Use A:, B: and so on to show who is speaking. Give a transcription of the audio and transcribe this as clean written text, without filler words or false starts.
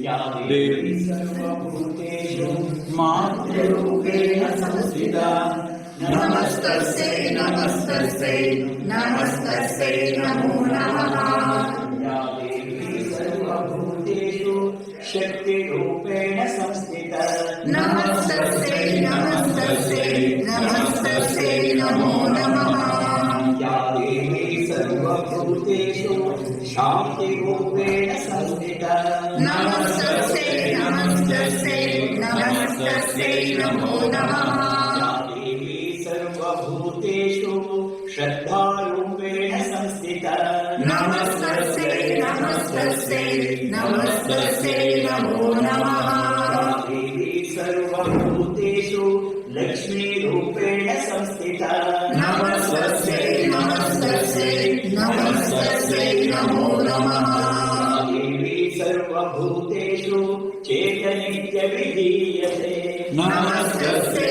A: देवी सर्वभूतेषु मातृरूपेण संस्थिता
B: नमस्तस्यै नमस्तस्यै नमस्तस्यै नमो नमः
A: या देवी सर्वभूतेषु शक्तिरूपेण संस्थिता
B: नमस्तस्यै नमस्तस्यै नमस्तस्यै नमो नमः
A: या देवी सर्वभूतेषु शान्तिरूपेण संस्थिता
B: नमस्तस्यै नमस्तस्यै नमस्तस्यै नमो नमः
A: या देवी सर्वभूतेषु श्रद्धारूपेण संस्थिता
B: नमस्तस्यै नमस्तस्यै नमस्तस्यै नमो नमः
A: या देवी सर्वभूतेषु लक्ष्मीरूपेण संस्थिता
B: नमस्तस्यै नमस्तस्यै नमस्तस्यै नमो नमः
A: या देवी सर्वभूतेषु चेतनित्यभिधीयते
B: नमस्तस्यै